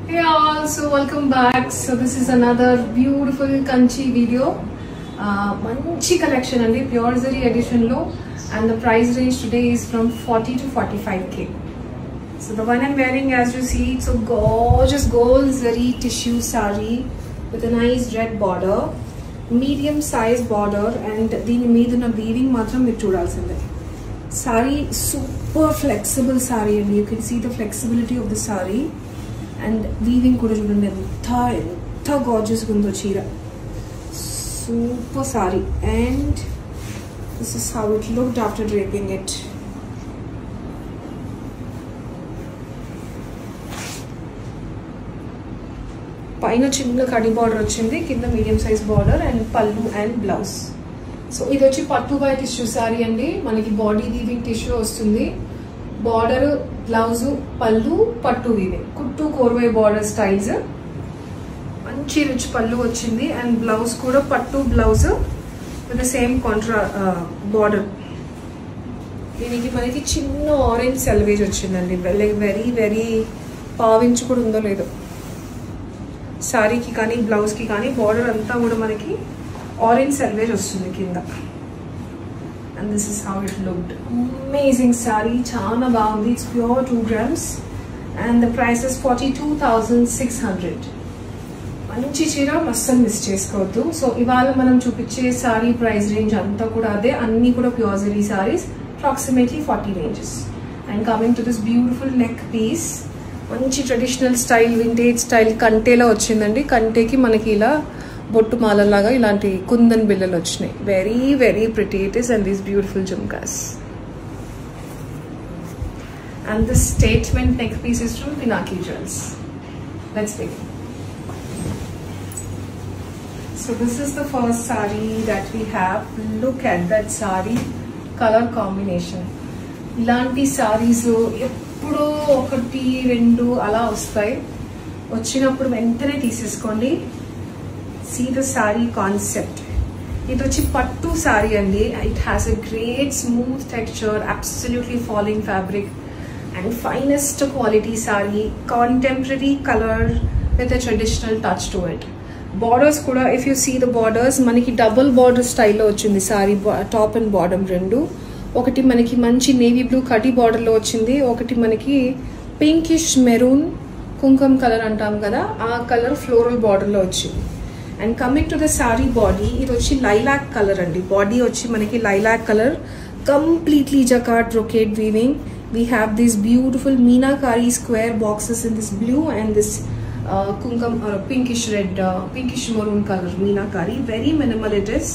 Hey all, so welcome back. So this is another beautiful Kanchi video. Manchi collection and pure zari edition low, and the price range today is from 40 to 45k. So the one I'm wearing, as you see, it's a gorgeous gold zari tissue sari with a nice red border, medium size border, and దీని మీద ఉన్న weaving మాత్రం మీరు చూడాల్సిందే. Sari super flexible sari, and you can see the flexibility of the sari. And weaving kuda chudandi enta gorgeous gundo cheera, super sari, and this is how it looked after draping it. Paina chinna kadi border ochindi, kinda medium size border, and pallu and blouse. So idu vachi pattu by tissue sari andi, manaki body weaving tissue vastundi, border blouse pallu pattu weaving kuttu korvai border styles, manchi rich pallu vachindi, and blouse kuda pattu blouse with the same contra border. దీనికి మనకి చిన్న orange సెల్వేజ్ వచ్చిందండి, like very very పావించు కూడా ఉందో లేదో సారీకి కానీ బ్లౌజ్కి కానీ బార్డర్ అంతా కూడా మనకి ఆరెంజ్ సెల్వేజ్ వస్తుంది కింద. And this is how it looked. Amazing saree, chana baagundi. It's pure 2 grams, and the price is 42,600. Manchi cheera massan miss chesukodu. So ivala manam chupiche saree price range anta kuda ade, anni kuda pure zari sarees, approximately 40 ranges. And coming to this beautiful neck piece, manchi traditional style, vintage style kante la ochindandi. Kante ki manaki ila బొట్టు మాలలాగా ఇలాంటి కుందన్ బిళ్ళలు వచ్చినాయి. Very very pretty it is, and these beautiful jhumkas. And this statement neck piece is from Pinaki Jewels. Let's begin. So this is the first sari that we have. Look at that sari colour combination. ఇలాంటి సారీస్ ఎప్పుడో 1-2 అలా వస్తాయి, వచ్చినప్పుడు వెంటనే తీసేసుకోండి. See the saree concept. It is pattu saree andi. It has a great smooth texture, absolutely falling fabric, and finest quality saree, contemporary color with a traditional touch to it. Borders kuda, if you see the borders, maniki double border style lo ochindi saree, top and bottom rendu. Okati maniki manchi navy blue kadi border lo ochindi, okati maniki pinkish maroon కుంకుమ colour అంటాం కదా, ఆ colour floral border లో వచ్చింది. And coming to the saree body, it is lilac color andi. Body vachi manaki lilac color, completely jacquard brocade weaving. We have these beautiful meenakari square boxes in this blue and this kumkum or pinkish red, pinkish maroon color meenakari. Very minimal it is,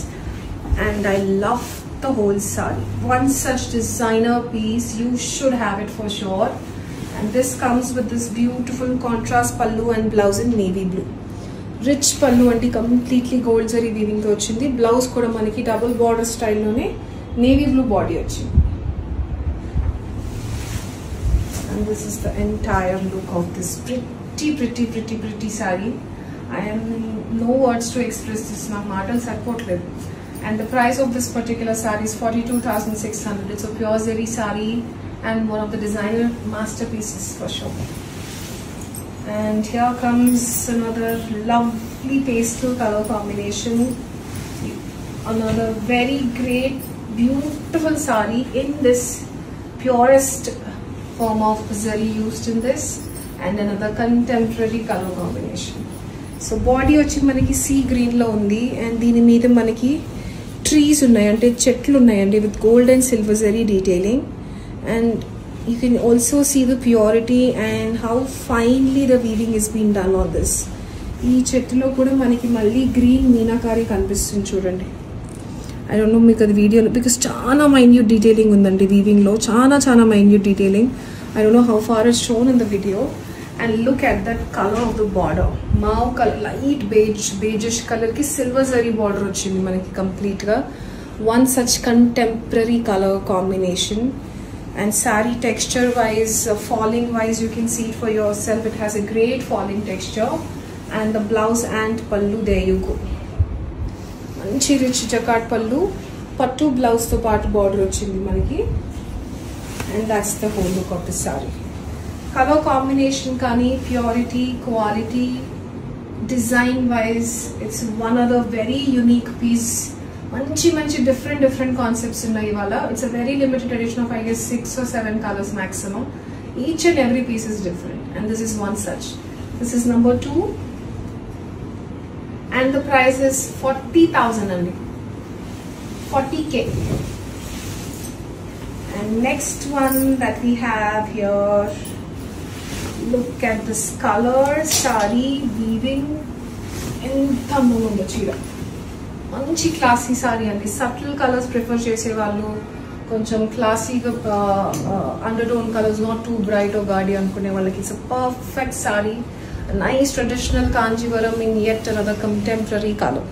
and I love the whole saree. One such designer piece, you should have it for sure. And this comes with this beautiful contrast pallu and blouse in navy blue. Rich పళ్ళు అంటే completely gold zari weaving తో వచ్చింది. Blouse కూడా మనకి double border స్టైల్లోనే navy blue body వచ్చింది. And this is the entire look of this pretty saree. I am no words to express this, నా మాటలు సరిపోవట్లేదు. And the price of this particular saree is 42,600. It's a pure zari saree and one of the designer masterpieces for sure. And here comes another lovely pastel color combination. Another very great, beautiful saree in this purest form of zari used in this, and another contemporary color combination. So body vachi manaki sea green lo undi, and దీని మీద మనకి trees ఉన్నాయి, అంటే చెట్లు ఉన్నాయండి, with gold and silver zari detailing. And you can also see the purity and how finely the weaving is being done on this. ఈ చెట్టులో కూడా మనకి మళ్ళీ గ్రీన్ మీనాకారి కనిపిస్తుంది చూడండి. I don't know మీకు అది వీడియోలో, బికాస్ చాలా మైన్యూట్ డీటెయిలింగ్ ఉందండి వీవింగ్లో, చాలా minute detailing. I don't know how far it's shown in the video. And look at that color of the border. Mauve color, light beigeish color ki silver zari border వచ్చింది మనకి complete గా. One such contemporary color combination. And saree texture wise, falling wise, you can see it for yourself. It has a great falling texture, and the blouse and pallu, there you go. Manchi rich jacquard pallu, pattu blouse to part border ochindi manaki, and that's the whole look of the saree. Colour combination కానీ purity quality design wise it's one of the very unique piece. మంచి different concepts ఉన్నాయి ఇవాళ. It's a very limited edition of I guess 6 or 7 colors maximum. Each and every piece is different, and this is one such. This is number 2, and the price is 40,000 only. 40K. And next one that we have here, look at this color, saree weaving in Tammundo Chira. మంచి classy sari అండి. Subtle colours prefer చేసే వాళ్ళు, కొంచెం క్లాసీగా under tone colours, not too bright or gaudy అనుకునే వాళ్ళకి it's a perfect sari. Nice traditional Kanjeevaram in yet another contemporary color.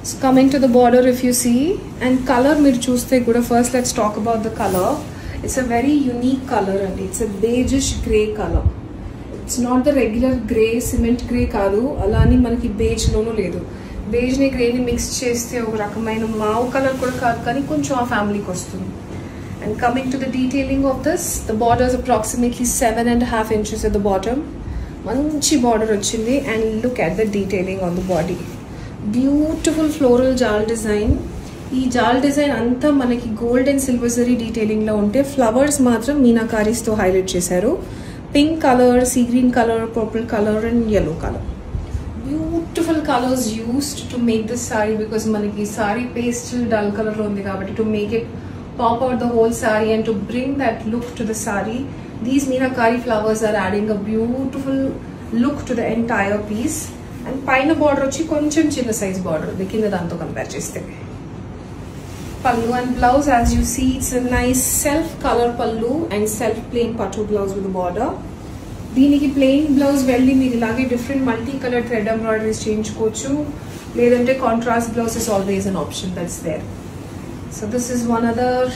So coming to the border, if you see, and color మీరు చూస్తే కూడా, first let's talk about the color. It's a very unique color and it's a beigeish grey color. It's not the regular grey, cement grey కాదు, అలానే మనకి beige లోనూ లేదు. Beige ని grey ని మిక్స్ చేస్తే ఒక రకమైన మావ్ కలర్ కూడా కాదు, కానీ కొంచెం ఆ ఫ్యామిలీకి వస్తుంది. And coming to the detailing of this, the border is approximately 7.5 inches at the bottom. మంచి బార్డర్ వచ్చింది. And look at the detailing on the body. Beautiful floral jaal design. ఈ జాల్ డిజైన్ అంతా మనకి gold and silver zari detailing లో ఉంటే, flowers మాత్రం మీనాకారీస్ తో హైలైట్ చేశారు. Pink colour, sea green colour, purple colour and yellow colour. Beautiful colors used to make this saree, because manaki saree pastel dull color lo undi kabatti, to make it pop out the whole saree and to bring that look to the saree, these meenakari flowers are adding a beautiful look to the entire piece. And paina border vachi koncham chinna size border kinda danto compare cheste. Pallu and blouse, as you see, it's a nice self color pallu and self plain pattu blouse with the border. దీనికి plain blouse వెళ్ళి మీరు ఇలాగే different multi colour thread embroideries చేయించుకోవచ్చు, లేదంటే contrast blouse is always an option that's there. So this is one other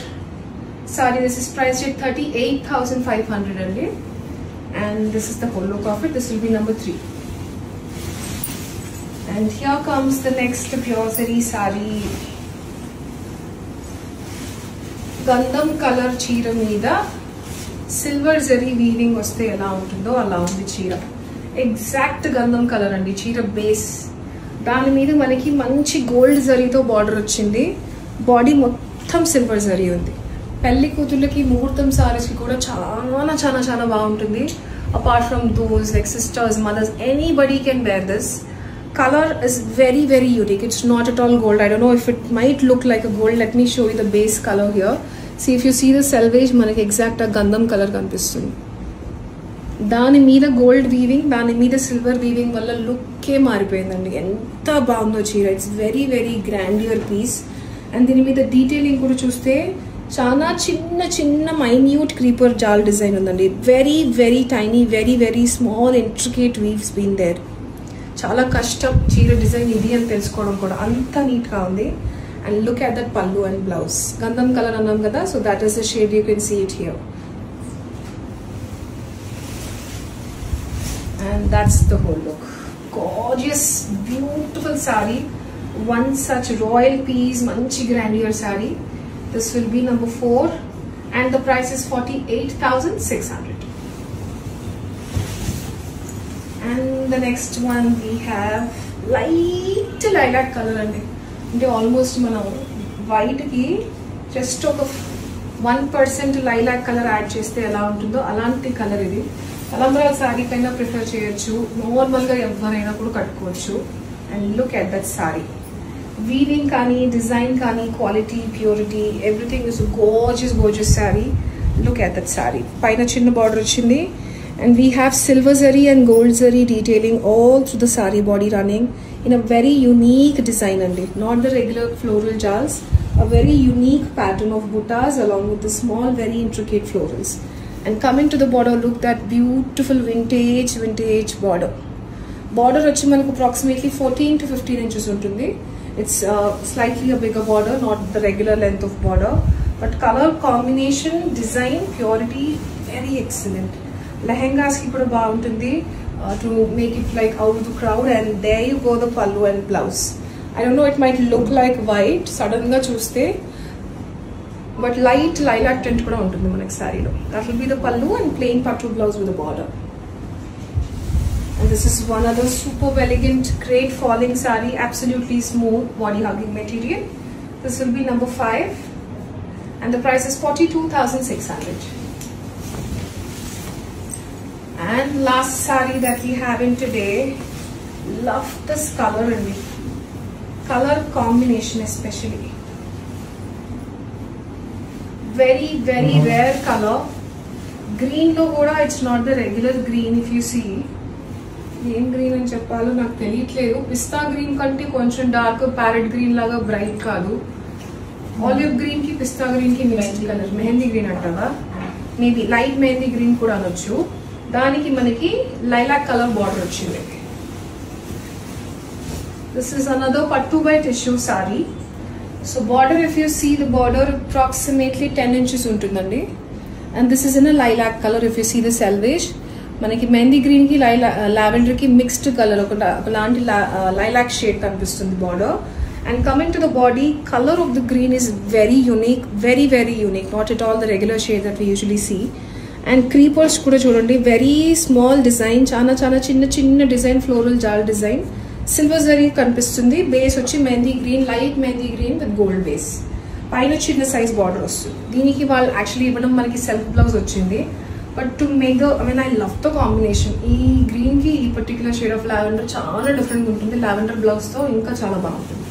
sari. This is priced at 38,500 అండి. And this is the whole look of it. This will be number 3. And here comes the next pure zari sari. గంధం colour చీర మీద silver zari weaving వస్తే ఎలా ఉంటుందో అలా ఉంది చీర. ఎగ్జాక్ట్ గంధం కలర్ అండి చీర బేస్. దాని మీద మనకి మంచి గోల్డ్ జరీతో బార్డర్ వచ్చింది. బాడీ మొత్తం సిల్వర్ జరీ ఉంది. పెళ్లి కూతుళ్ళకి, ముహూర్తం సారీస్కి కూడా చాలా చాలా చాలా బాగుంటుంది. Apart from those like sisters, mothers, anybody can wear this. Color is very unique. It's not at all gold. I don't know if it might look like a gold. Let me show you the base color here. See, if you see the selvage, మనకి exact గంధం colour కనిపిస్తుంది. దాని మీద gold weaving, దాని మీద silver weaving వల్ల లుక్కే మారిపోయిందండి. ఎంత బాగుందో చీర. It's very grandeur piece. And దీని మీద డీటెయిలింగ్ కూడా చూస్తే చాలా చిన్న మైన్యూట్ క్రీపర్ జాల్ డిజైన్ ఉందండి. Very tiny, very small intricate weaves been there. చాలా కష్టం చీర డిజైన్ ఇది అని తెలుసుకోవడం కూడా. అంత నీట్గా ఉంది. And look at that pallu and blouse. Gandham color annam kada, so that is the shade, you can see it here. And that's the whole look. Gorgeous, beautiful saree. One such royal piece, manchi grandeur saree. This will be number 4, and the price is 48,600. And the next one we have light lilac color andi. అంటే almost మనం వైట్కి just ఒక 1% lilac colour add చేస్తే ఎలా ఉంటుందో అలాంటి colour ఇది. తలంబ్రాల sorry పైన ప్రిఫర్ చేయొచ్చు, నార్మల్గా ఎవరైనా కూడా కట్టుకోవచ్చు. And look at that sorry. Weaving కానీ, డిజైన్ కానీ, quality, purity, everything is gorgeous sorry. Look at that sorry. పైన చిన్న బార్డర్ వచ్చింది. And we have silver zari and gold zari detailing all through the sari body running in a very unique design only. Not the regular floral jars, a very unique pattern of buttas along with the small, very intricate florals. And coming to the border, look that beautiful vintage border. Border వచ్చి మనకు approximately 14 to 15 inches ఉంటుంది. It's slightly a bigger border, not the regular length of border. But color combination, design, purity, very excellent. Lehengas ki kuda baaguntundi to make it like out of the crowd. And there you go, the pallu and blouse. I don't know, it might look like white. Sudden ga chuste but light lilac tint kuda untundi manaki saree lo. That will be the pallu and plain pattu blouse with a border. And this is one other super elegant, great falling saree, absolutely smooth body hugging material. This will be number 5 and the price is 42,600. And last saree that we have in today, love this color in me, color combination especially. Very rare color. Green lo kuda it's not the regular green. If you see, ఏం green అని చెప్పాలో నాకు తెలియట్లేదు. Pista green కంటే కొంచెం dark, parrot green లాగా bright కాదు. Olive green కి పిస్తా గ్రీన్ కి మిక్స్డ్ కలర్, మెహందీ గ్రీన్ అంటారా, మేబీ లైట్ మెహందీ గ్రీన్ కూడా అనొచ్చు. దానికి మనకి లైలాక్ కలర్ బార్డర్ వచ్చింది. This is another pattu by tissue sari. So border if you see the border approximately 10 inches ఉంటుందండి. And this is in a lilac colour. If you see the selvedge, మనకి mehndi green కి lavender కి mixed colour, ఒకలాంటి lilac shade కనిపిస్తుంది border. And coming to the body, colour of the green is very unique, very unique, not at all the regular shade that we usually see. And creepers కూడా చూడండి, very small design, చాలా చిన్న design, floral jaal design, silver zari కనిపిస్తుంది. Base వచ్చి mehndi green, light mehndi green with gold base, పైన చిన్న size border వస్తుంది. దీనికి వాళ్ళు యాక్చువల్లీ ఇవ్వడం మనకి సెల్ఫ్ బ్లౌజ్ వచ్చింది. But to make the, I mean, I love the combination. ఈ గ్రీన్ కి ఈ పర్టికులర్ షేడ్ ఆఫ్ లావెండర్ చాలా డిఫరెంట్ ఉంటుంది. లావెండర్ బ్లౌజ్ తో ఇంకా చాలా బాగుంటుంది.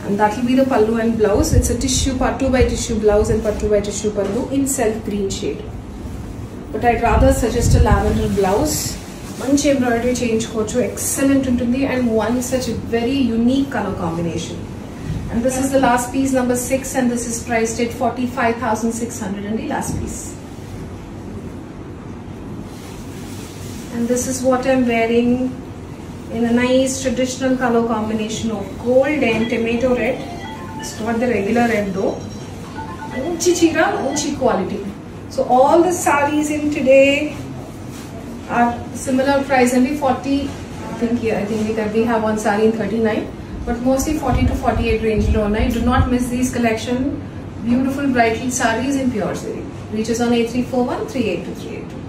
And that will be the pallu and blouse. It's a tissue pattu by tissue blouse and pattu by tissue pallu in self green shade. But I'd rather suggest a lavender blouse. మంచి embroidery చేయించుకోవచ్చు, excellent ఉంటుంది. And one such a very unique color combination. And this is the last piece, number 6, and this is priced at 45,600 and the last piece. And this is what I'm wearing in a nice traditional color combination of gold and tomato red. It's not the regular red though. Unchi chira, unchi quality. So all the sarees in today are similar price, only 40. I think we have one saree in 39, but mostly 40 to 48 range lo unnai. Do not miss these collection. Beautiful brightly sarees in pure zari. Reaches on 8341 38238.